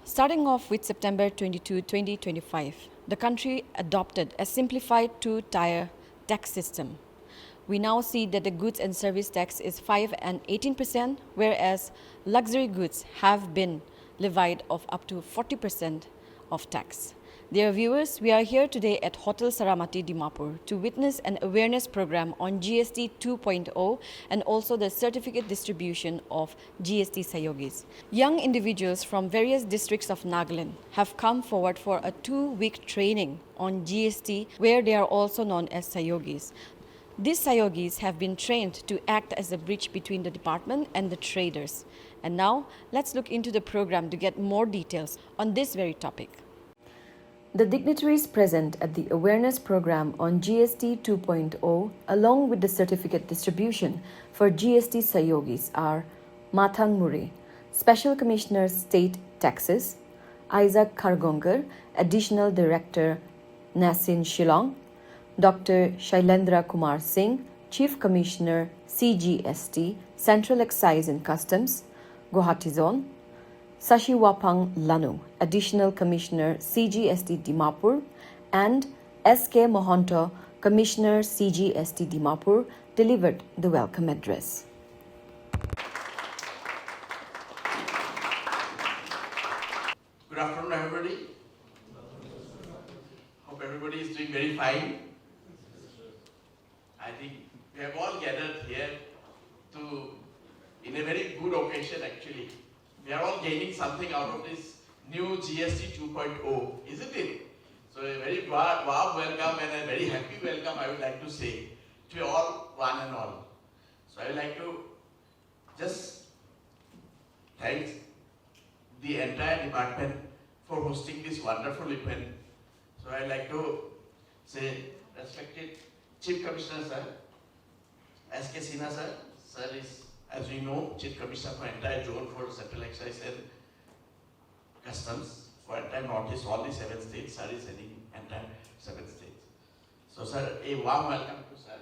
Starting off with September 22, 2025, the country adopted a simplified two-tier tax system. We now see that the goods and service tax is 5 and 18%, whereas luxury goods have been levied of up to 40% of tax. Dear viewers, we are here today at Hotel Saramati, Dimapur to witness an awareness program on GST 2.0 and also the certificate distribution of GST Sayogis. Young individuals from various districts of Nagaland have come forward for a 2-week training on GST where they are also known as Sayogis. These Sayogis have been trained to act as a bridge between the department and the traders. And now, let's look into the program to get more details on this very topic. The dignitaries present at the awareness program on GST 2.0 along with the certificate distribution for GST Sayogis are Mathang Murray, Special Commissioner State Taxes, Isaac Kargongar, Additional Director Nasin Shillong, Dr. Shailendra Kumar Singh, Chief Commissioner CGST, Central Excise and Customs, Guwahati Zone, Sashi Wapang Lanu, Additional Commissioner CGST Dimapur, and S.K. Mohonto, Commissioner CGST Dimapur, delivered the welcome address. Good afternoon, everybody. Hope everybody is doing very fine. I think we have all gathered here in a very good occasion actually. We are all gaining something out of this new GST 2.0, isn't it? So a very warm welcome and a very happy welcome I would like to say to all, one and all. So I would like to just thank the entire department for hosting this wonderful event. So I would like to say, respected Chief Commissioner Sir, S.K. Sinha Sir, Sir is, as we know, Chief Commissioner for entire zone for Central Excise and Customs for entire Northeast, all the 7 states. Sir is heading entire 7 states. So Sir, a warm welcome to Sir.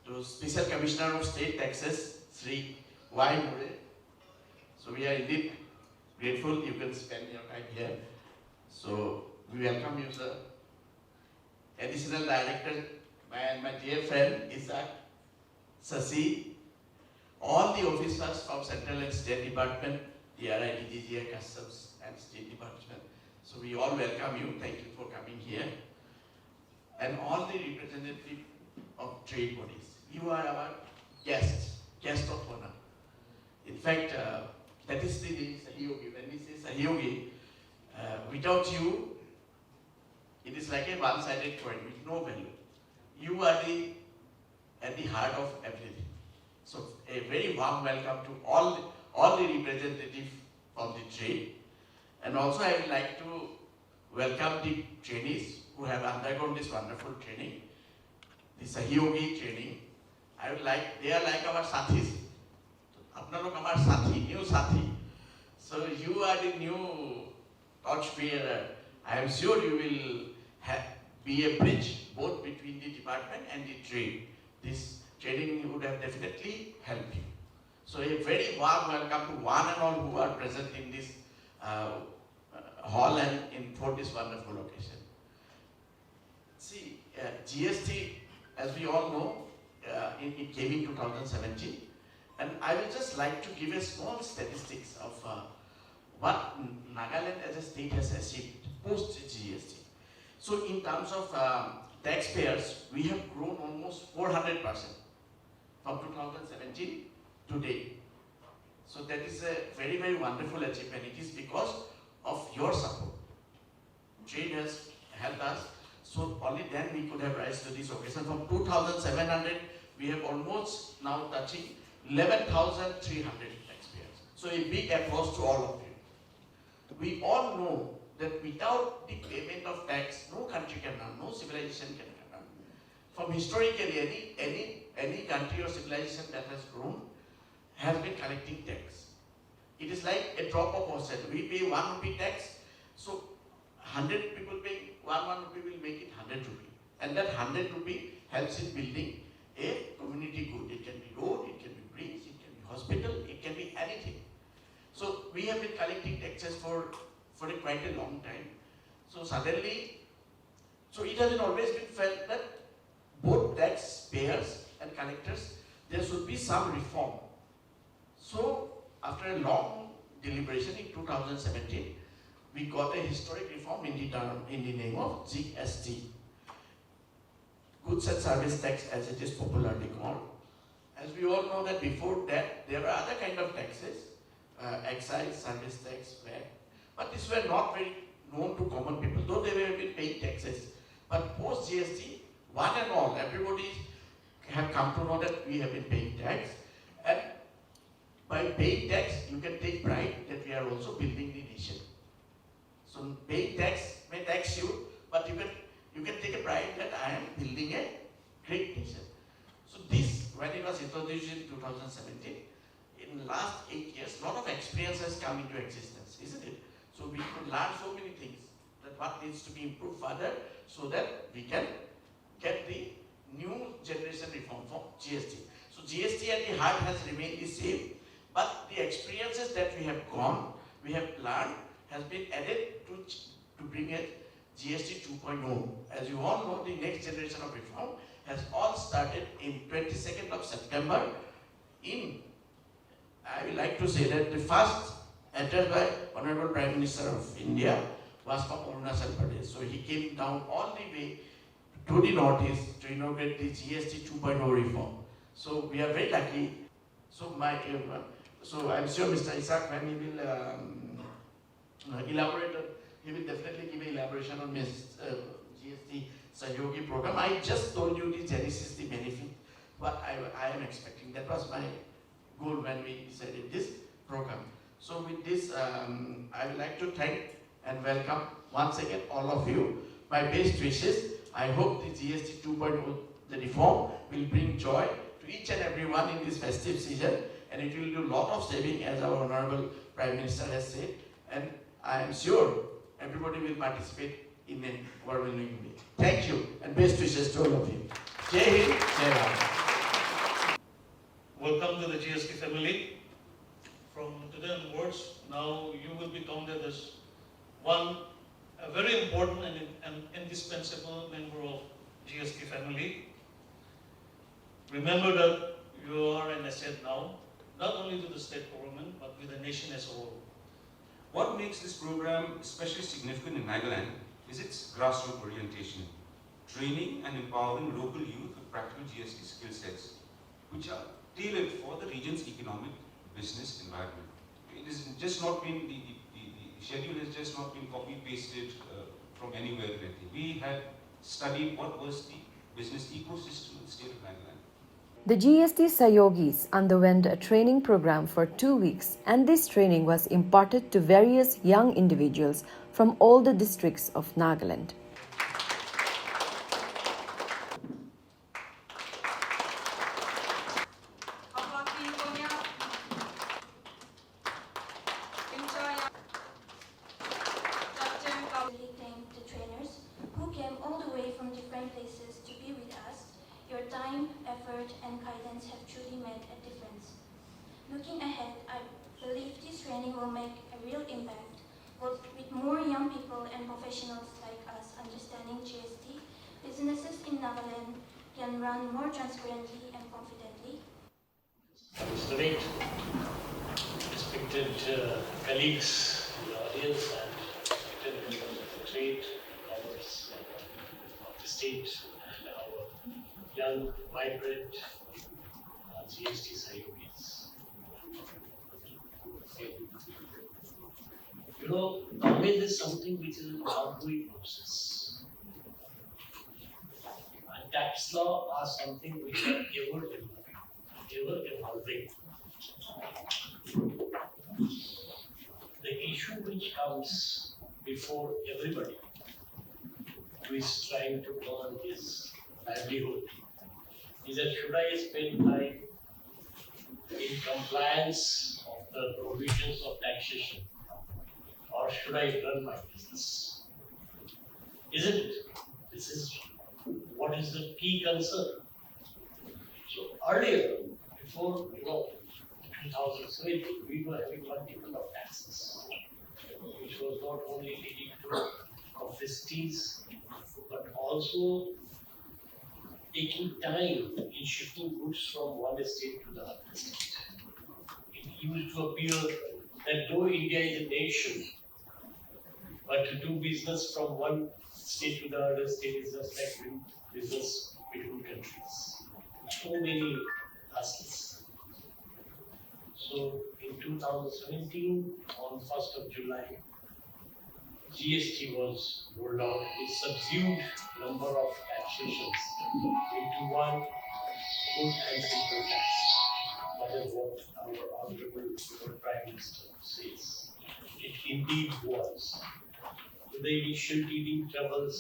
To Special Commissioner of State Taxes, Sri Y. Murray. So we are indeed grateful you can spend your time here. So we welcome you, Sir. Additional Director, my dear friend Isaac, Sasi, all the officers from Central and State Department, DRI, DGGI, Customs and State Department. So we all welcome you. Thank you for coming here. And all the representatives of trade bodies. You are our guest of honor. In fact, that is the name Sahiyogi. When we say Sahiyogi, without you, it is like a one-sided coin with no value. You are at the heart of everything. So a very warm welcome to all the representatives from the trade. And also I would like to welcome the trainees who have undergone this wonderful training, the Sahiyogi training. They are like our sathis. Apnalok amar sathi, new sathi. So you are the new torchbearer. I am sure you will be a bridge both between the department and the trade. This training would have definitely helped you. So a very warm welcome to one and all who are present in this hall and for this wonderful occasion. See, GST, as we all know, it came in 2017. And I would just like to give a small statistics of what Nagaland as a state has achieved post-GST. So in terms of taxpayers, we have grown almost 400% from 2017 to date. So that is a very, very wonderful achievement. It is because of your support. Trade has helped us. So only then we could have rise to this occasion. From 2,700, we have almost now touching 11,300 taxpayers. So a big applause to all of you. We all know that without the payment of tax, no country can run, no civilization can run. From historically, any country or civilization that has grown has been collecting tax. It is like a drop of ocean. We pay 1 rupee tax, so 100 people paying 1 rupee will make it 100 rupee. And that 100 rupee helps in building a community good. It can be road, it can be bridge, it can be hospital, it can be anything. So we have been collecting taxes for quite a long time. So suddenly, so it has always been felt that both taxpayers and collectors, there should be some reform. So after a long deliberation in 2017, we got a historic reform in the name of GST, Goods and Service Tax as it is popularly called. As we all know that before that, there were other kind of taxes, excise, service tax, VAT, but these were not very known to common people, though they were been paying taxes. But post GST, one and all, everybody have come to know that we have been paying tax, and by paying tax, you can take pride that we are also building the nation. So paying tax may tax you, but you can take a pride that I am building a great nation. So this, when it was introduced in 2017, in the last 8 years, a lot of experience has come into existence, isn't it? So we could learn so many things that what needs to be improved further so that we can get the new generation reform from GST. So GST at the heart has remained the same, but the experiences that we have learned has been added to bring it GST 2.0. As you all know, the next generation of reform has all started in 22nd of September. I would like to say that the first address by Honorable Prime Minister of India was from Arunachal Pradesh. So he came down all the way to the northeast to inaugurate the GST 2.0 reform. So we are very lucky. So I'm sure Mr. Isaac, when he will elaborate, he will definitely give an elaboration on GST Sahyogi program. I just told you the genesis, the benefit, what I am expecting. That was my goal when we decided this program. So with this, I would like to thank and welcome once again all of you. My best wishes. I hope the GST 2.0, the reform, will bring joy to each and everyone in this festive season, and it will do a lot of saving, as our Honorable Prime Minister has said, and I am sure everybody will participate in an overwhelming way. Thank you, and best wishes to all of you. Jai Hind, Jai Bharat. Welcome to the GST family. From today onwards, now you will be counted as a very important and indispensable member of GST family. Remember that you are an asset now, not only to the state government, but with the nation as a whole. What makes this program especially significant in Nagaland is its grassroots orientation, training and empowering local youth with practical GST skill sets, which are tailored for the region's economic business environment. It has just not been, the schedule has just not been copy-pasted from anywhere really. We had studied what was the business ecosystem in the state of Nagaland. The GST Sahayogis underwent a training program for 2 weeks, and this training was imparted to various young individuals from all the districts of Nagaland. Thank the trainers who came all the way from different places to be with us. Your time, effort, and guidance have truly made a difference. Looking ahead, I believe this training will make a real impact, with more young people and professionals like us understanding GST. Businesses in Nagaland can run more transparently and confidently. Mr. Rate, respected colleagues in the audience and respected members of the trade, commerce of the state, and our young, vibrant GST Sahayogis. You know, knowledge is something which is an ongoing process. And tax law are something which are ever evolving. The issue which comes before everybody who is trying to earn his livelihood is that should I spend time in compliance of the provisions of taxation, or should I run my business? Isn't it? This is what is the key concern. So earlier, before 2017, we were having multiple of taxes, which was not only leading to complicities, but also taking time in shifting goods from one state to the other state. It used to appear that though India is a nation, but to do business from one state to the other state is just like doing business between countries. So many hassles. So in 2017, on 1st of July, GST was rolled out. It subsumed number of taxations into one good and simple tax. That is what our Honorable Prime Minister says. It indeed was. With the initial teething troubles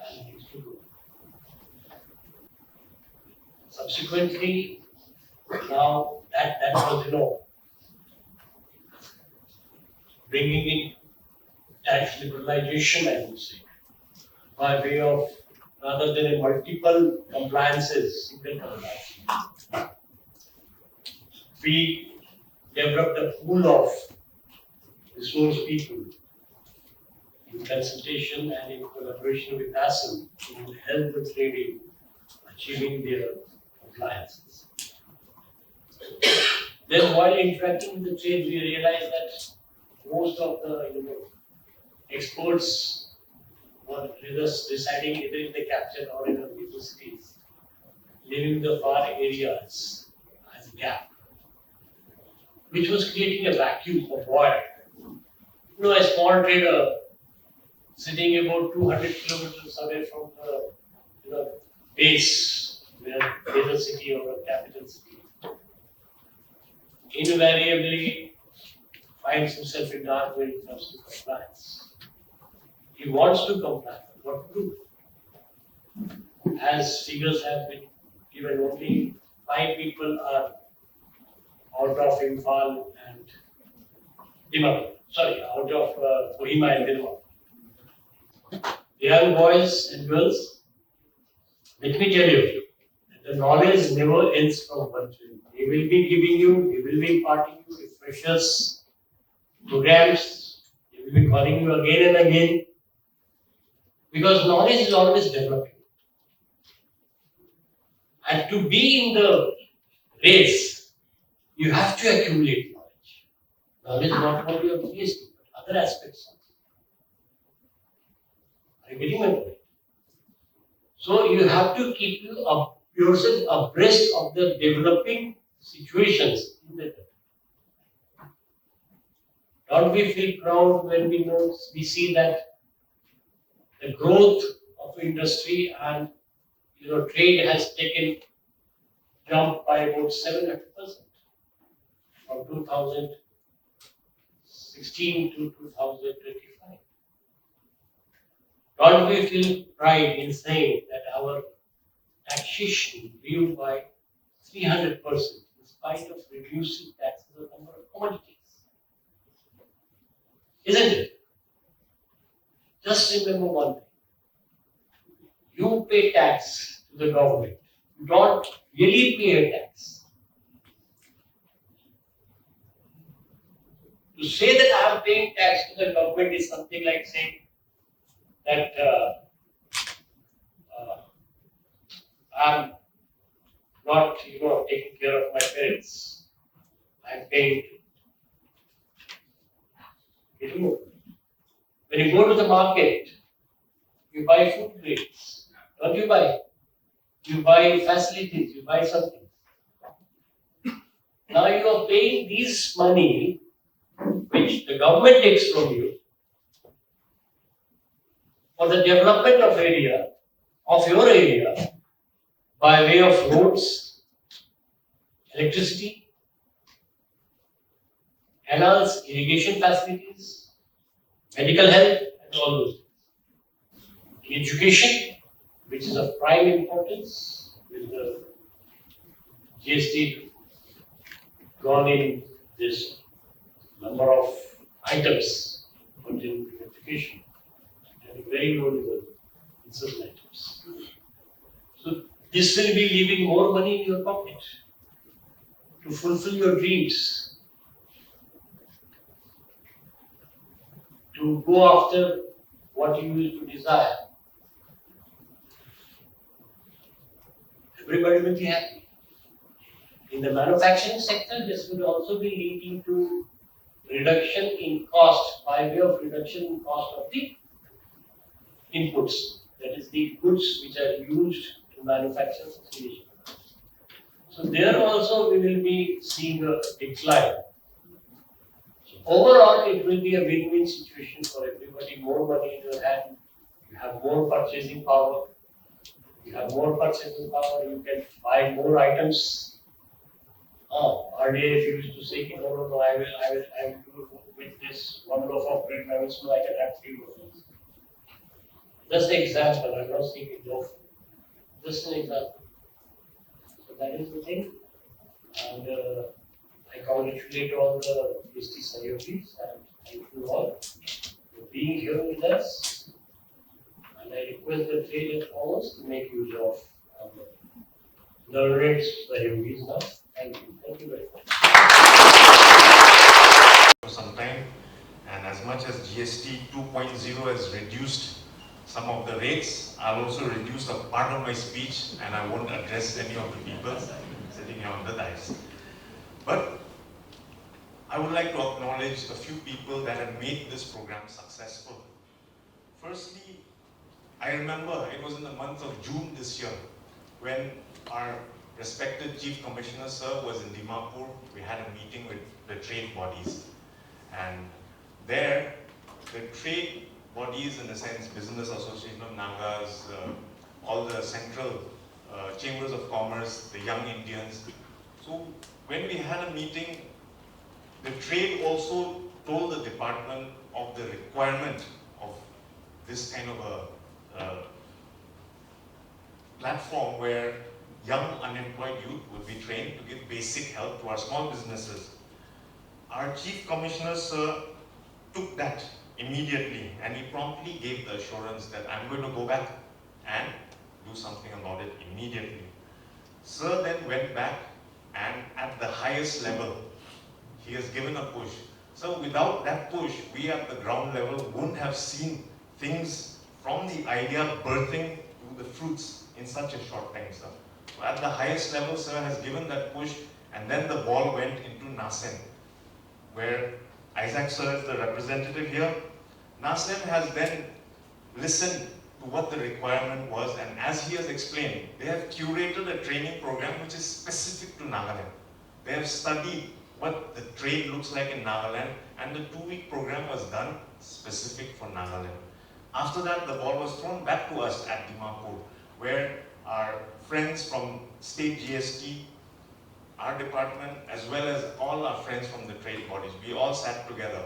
and things to go. Subsequently, now that was, bringing in tax liberalization, I would say, by way of rather than a multiple compliances, single compliance. We developed a pool of resource people in consultation and in collaboration with ASEM to help the trade in achieving their compliances. Then while interacting with the trade, we realized that most of the exports were just residing either in the capital or in the major cities, leaving the far areas as a gap, which was creating a vacuum of void. A small trader sitting about 200 kilometers away from the base, where major city or a capital city, invariably finds himself in dark when it comes to compliance. He wants to comply, but what to do? As figures have been given, only 5 people are out of Imphal and out of Kohima and Dilma. Young boys and girls, let me tell you, the knowledge never ends from one tree. They will be giving you, they will be imparting you freshers, programs, they will be calling you again and again, because knowledge is always developing. And to be in the race, you have to accumulate knowledge. Knowledge not only of PhD, but other aspects. Are you getting my point? So you have to keep yourself abreast of the developing situations in the country. Don't we feel proud when we see that the growth of industry and trade has taken jump by about 700% from 2016 to 2025. Don't we feel pride in saying that our taxation grew by 300% in spite of reducing taxes on a number of commodities? Isn't it? Just remember one thing. You pay tax to the government. You don't really pay a tax. To say that I am paying tax to the government is something like saying that I'm not, taking care of my parents. I'm paying. When you go to the market, you buy food grades. Don't you buy? You buy facilities, you buy something. Now you are paying this money, which the government takes from you, for the development of your area, by way of roads, electricity, canals, irrigation facilities, medical health, and all those things. Education, which is of prime importance, with the GST gone in this number of items pertaining to education, and very low level in certain items. So this will be leaving more money in your pocket to fulfill your dreams, to go after what you used to desire, everybody will be happy. In the manufacturing sector, this will also be leading to reduction in cost by way of reduction in cost of the inputs, that is the goods which are used to manufacture finished products. So there also we will be seeing a decline. So overall, it will be a win-win situation for everybody. More money in your hand, you have more purchasing power. You have more purchasing power, you can buy more items. Earlier, if you used to say, no, I will do with this one loaf of bread, I will so I can have 3 loaves. Just an example, I'm not saying a loaf. Just an example. So that is the thing. And I congratulate all the PhD Sayogis and thank you all for being here with us. And I request the trade and commerce to make use of the learned Sayogis now. Thank you. Thank you very much. For some time, and as much as GST 2.0 has reduced some of the rates, I'll also reduce a part of my speech and I won't address any of the people sitting here on the dais. But I would like to acknowledge a few people that have made this program successful. Firstly, I remember it was in the month of June this year when our respected Chief Commissioner Sir was in Dimapur. We had a meeting with the trade bodies, and there the trade bodies, in the sense Business Association of Nagas, all the central chambers of commerce, the young Indians. So when we had a meeting, the trade also told the department of the requirement of this kind of a platform where young unemployed youth would be trained to give basic help to our small businesses. Our Chief Commissioner Sir took that immediately and he promptly gave the assurance that I'm going to go back and do something about it immediately. Sir then went back and at the highest level, he has given a push. So without that push, we at the ground level wouldn't have seen things from the idea birthing to the fruits in such a short time, sir. So at the highest level, sir has given that push, and then the ball went into NASEN, where Isaac sir is the representative here. NASEN has then listened to what the requirement was, and as he has explained, they have curated a training program which is specific to Nagaland. They have studied what the trade looks like in Nagaland, and the 2-week program was done specific for Nagaland. After that, the ball was thrown back to us at Dimapur, where our friends from state GST, our department, as well as all our friends from the trade bodies, we all sat together.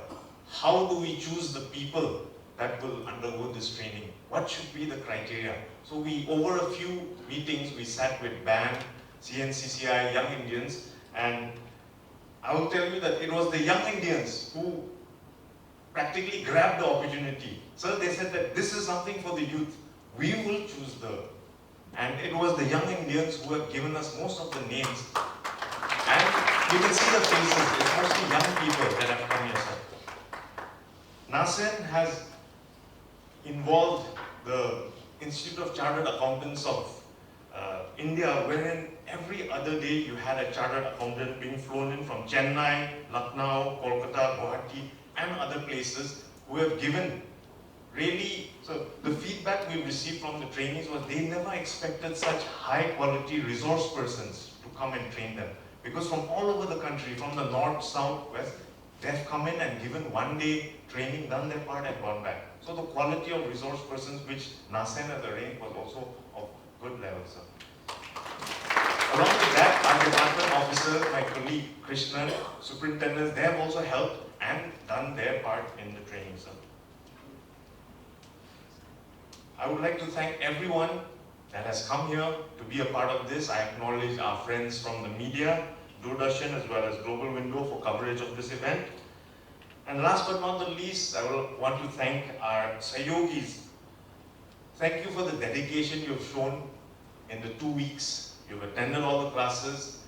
How do we choose the people that will undergo this training? What should be the criteria? So we, over a few meetings, we sat with BAN, CNCCI, Young Indians, and I will tell you that it was the young Indians who practically grabbed the opportunity. So they said that this is something for the youth. We will choose and it was the young Indians who have given us most of the names. And you can see the faces, it's mostly young people that have come here, sir. NASEN has involved the Institute of Chartered Accountants of India, wherein every other day you had a chartered accountant being flown in from Chennai, Lucknow, Kolkata, Guwahati, and other places who have given really, so the feedback we received from the trainees was they never expected such high quality resource persons to come and train them. Because from all over the country, from the north, south, west, they have come in and given 1-day training, done their part and gone back. So the quality of resource persons which NASEN has arranged was also of good level, sir. Along with that, our department officer, my colleague Krishnan, superintendents, they have also helped and done their part in the training, sir. I would like to thank everyone that has come here to be a part of this. I acknowledge our friends from the media, Doordarshan as well as Global Window for coverage of this event. And last but not the least, I will want to thank our Sayogis. Thank you for the dedication you've shown in the 2 weeks. You've attended all the classes.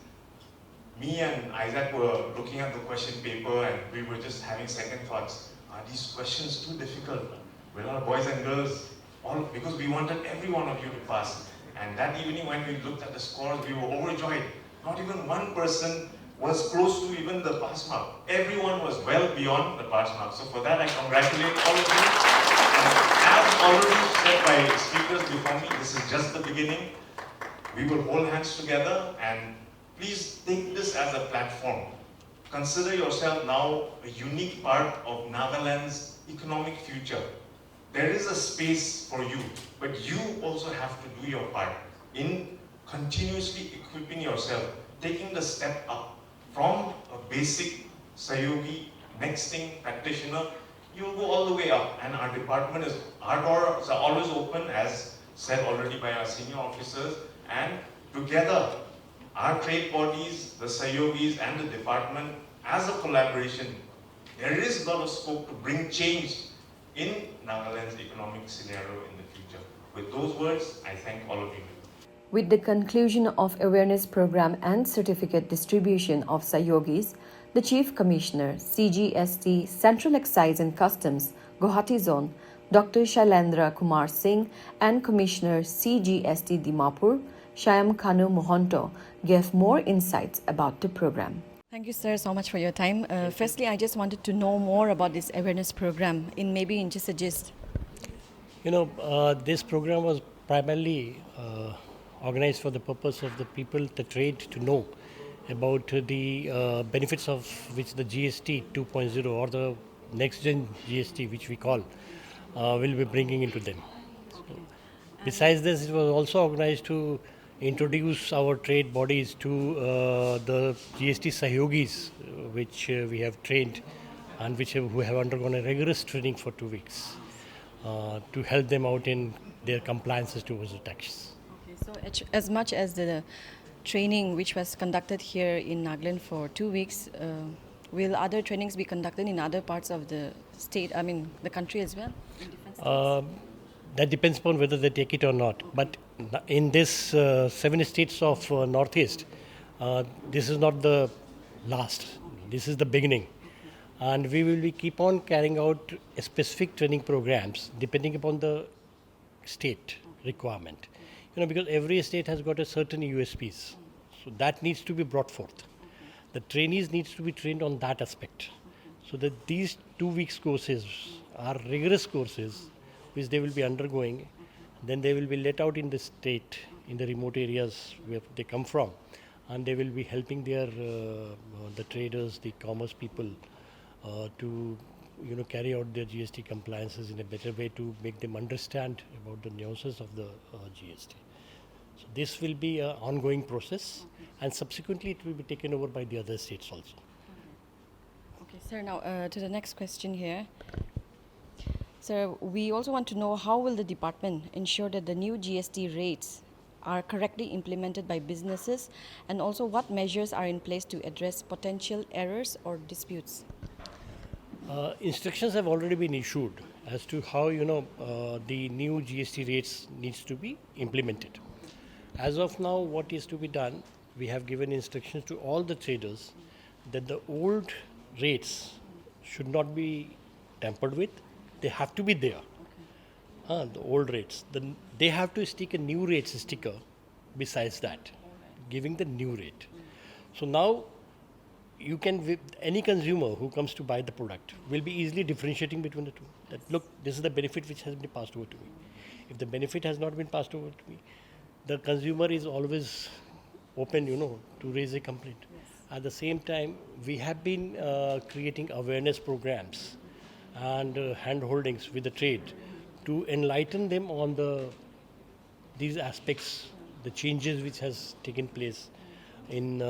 me and Isaac were looking at the question paper and we were just having second thoughts. Are these questions too difficult? Will our boys and girls, all, because we wanted every one of you to pass. And that evening when we looked at the scores, we were overjoyed. Not even one person was close to even the pass mark. Everyone was well beyond the pass mark. So for that, I congratulate all of you. And as already said by speakers before me, this is just the beginning. We will hold hands together and please take this as a platform. Consider yourself now a unique part of Nagaland's economic future. There is a space for you, but you also have to do your part in continuously equipping yourself, taking the step up from a basic Sayogi, next thing practitioner, you will go all the way up. And our department is, our doors are always open, as said already by our senior officers, and together, our trade bodies, the Sayogis and the department, as a collaboration, there is a lot of scope to bring change in Nagaland's economic scenario in the future. With those words, I thank all of you. With the conclusion of awareness program and certificate distribution of Sayogis, the Chief Commissioner, CGST, Central Excise and Customs, Guwahati Zone, Dr. Shailendra Kumar Singh and Commissioner CGST Dimapur, Shyam Kanu Mohanto, gave more insights about the program. Thank you, sir, so much for your time. Firstly, I just wanted to know more about this awareness program in just a gist. This program was primarily organized for the purpose of the people, the trade, to know about the benefits of which the GST 2.0 or the next gen GST, which we call, will be bringing into them. So, besides this, it was also organized to introduce our trade bodies to the GST Sahyogis, which we have trained and who have undergone a rigorous training for 2 weeks to help them out in their compliances towards the taxes. Okay, so as much as the training which was conducted here in Nagaland for 2 weeks, will other trainings be conducted in other parts of the state, the country as well? In different states? That depends upon whether they take it or not. But in this 7 states of Northeast, this is not the last. This is the beginning. And we will keep on carrying out specific training programs depending upon the state requirement. Because every state has got a certain USPs. So that needs to be brought forth. The trainees needs to be trained on that aspect. So that these 2 weeks courses are rigorous courses which they will be undergoing. Then they will be let out in the state, in the remote areas where they come from, and they will be helping their the traders, the commerce people, to carry out their GST compliances in a better way to make them understand about the nuances of the GST. So this will be an ongoing process, and subsequently it will be taken over by the other states also. Okay, sir. Now to the next question here. Sir, we also want to know how will the department ensure that the new GST rates are correctly implemented by businesses, and also what measures are in place to address potential errors or disputes? Instructions have already been issued as to how the new GST rates needs to be implemented. As of now, what is to be done, we have given instructions to all the traders that the old rates should not be tampered with. They have to be there. The old rates. Then they have to stick a new rates sticker besides that, giving the new rate. So now you can, any consumer who comes to buy the product will be easily differentiating between the two. That look, this is the benefit which has been passed over to me. If the benefit has not been passed over to me, the consumer is always open, to raise a complaint. Yes. At the same time, we have been creating awareness programs and hand holdings with the trade to enlighten them on these aspects, the changes which has taken place in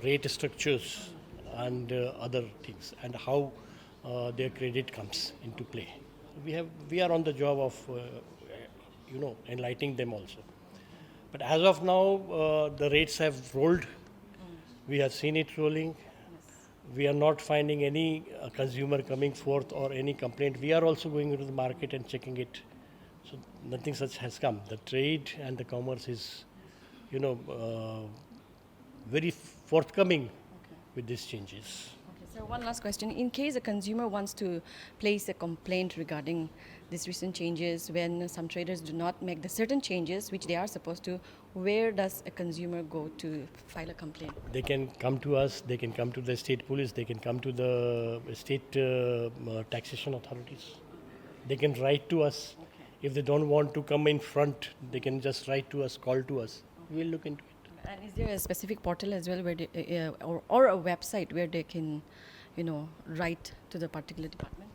rate structures and other things, and how their credit comes into play. We are on the job of enlightening them also. But as of now, the rates have rolled. We have seen it rolling. We are not finding any consumer coming forth or any complaint. We are also going into the market and checking it. So nothing such has come. The trade and the commerce is, very forthcoming with these changes. Okay, so one last question. In case a consumer wants to place a complaint regarding these recent changes, when some traders do not make the certain changes which they are supposed to, where does a consumer go to file a complaint? They can come to us, they can come to the state police, they can come to the state taxation authorities. They can write to us. If they don't want to come in front, they can just write to us, call to us. We'll look into it. And is there a specific portal as well where they, or a website where they can, write to the particular department?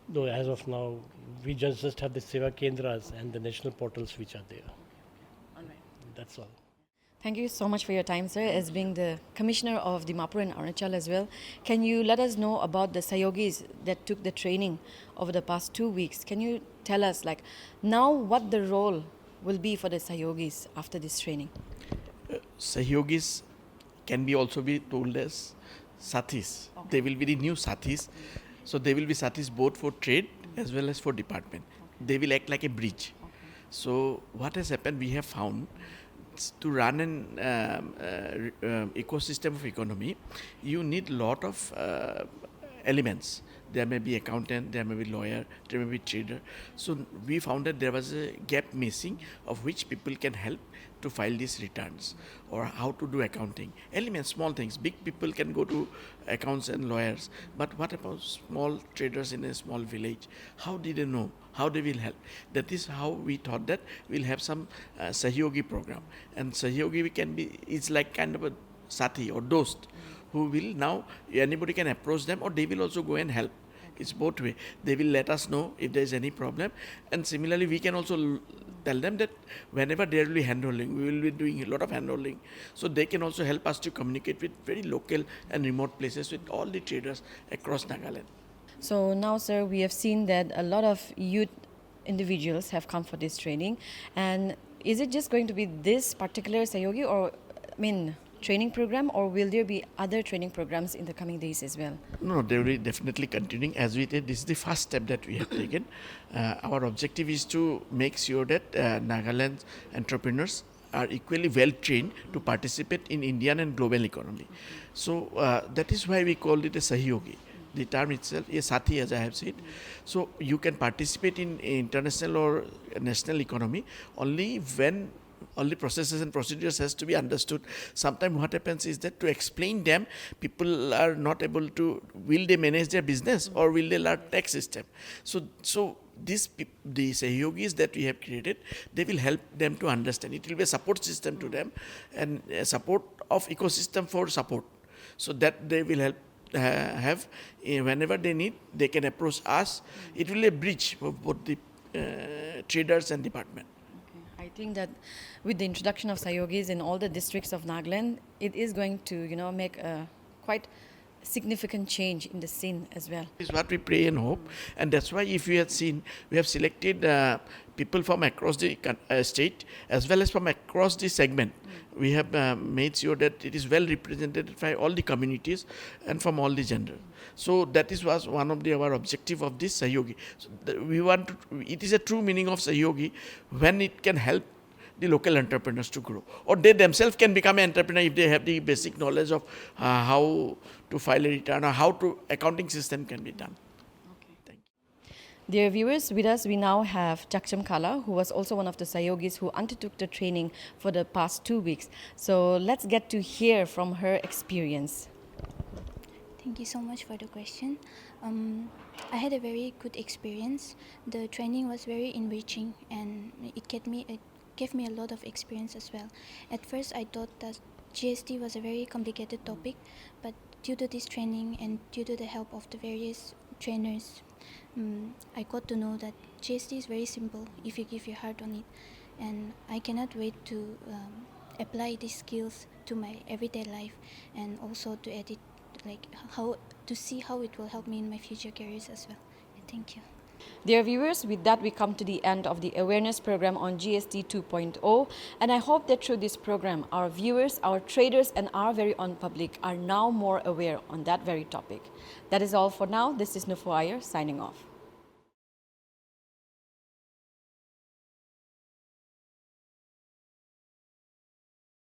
Though as of now, we just have the Seva Kendras and the national portals which are there. All right. That's all. Thank you so much for your time, sir. As being the Commissioner of Dimapur and Arunachal as well, can you let us know about the Sahyogis that took the training over the past 2 weeks? Can you tell us, now what the role will be for the Sahyogis after this training? Sahyogis can be also be told as Sathis. Okay. They will be the new Sathis. So they will be Sathis both for trade as well as for department. They will act like a bridge. So what has happened, we have found to run an ecosystem of economy, you need lot of elements. There may be accountant, there may be lawyer, there may be trader. So we found that there was a gap missing of which people can help to file these returns or how to do accounting. Elements, small things. Big people can go to accounts and lawyers. But what about small traders in a small village? How did they know? How they will help? That is how we thought that we'll have some Sahyogi program. And Sahyogi is like kind of a Sathi or Dost who will now, anybody can approach them or they will also go and help. It's both way. They will let us know if there is any problem. And similarly, we can also tell them that whenever there will be handholding, we will be doing a lot of handholding. So they can also help us to communicate with very local and remote places with all the traders across Nagaland. So now, sir, we have seen that a lot of youth individuals have come for this training. And is it just going to be this particular Sahyogi or, training program, or will there be other training programs in the coming days as well? No, they will be definitely continuing. As we did, this is the first step that we have taken. Our objective is to make sure that Nagaland's entrepreneurs are equally well trained to participate in Indian and global economy. So that is why we call it a Sahyogi. The term itself is Sathi, as I have said. So you can participate in international or national economy only when all the processes and procedures has to be understood. Sometimes what happens is that to explain them, people are not able to, will they manage their business or will they learn tax system? So the Sahyogis that we have created, they will help them to understand. It will be a support system to them and a support of ecosystem for support. So that they will help have, whenever they need, they can approach us. It will be a bridge for both the traders and department. I think that with the introduction of Sahyogis in all the districts of Nagaland, it is going to, make a quite significant change in the scene as well. Is what we pray and hope, and that's why if you have seen, we have selected people from across the state as well as from across the segment. We have made sure that it is well represented by all the communities and from all the gender. So that was one of our objective of this Sahyogi. So it is a true meaning of Sahyogi when it can help the local entrepreneurs to grow, or they themselves can become an entrepreneur if they have the basic knowledge of how to file a return or how to accounting system can be done. Thank you. Dear viewers, with us we now have Chakcham Kala, who was also one of the Sahyogis who undertook the training for the past 2 weeks. So let's get to hear from her experience. Thank you so much for the question. I had a very good experience. The training was very enriching and it gave me a lot of experience as well. At first I thought that GST was a very complicated topic, but due to this training and due to the help of the various trainers, I got to know that GST is very simple if you give your heart on it, and I cannot wait to apply these skills to my everyday life and also to edit, to see how it will help me in my future careers as well. Thank you. Dear viewers, with that we come to the end of the awareness program on GST 2.0, and I hope that through this program our viewers, our traders and our very own public are now more aware on that very topic. That is all for now. This is Nufu Iyer signing off.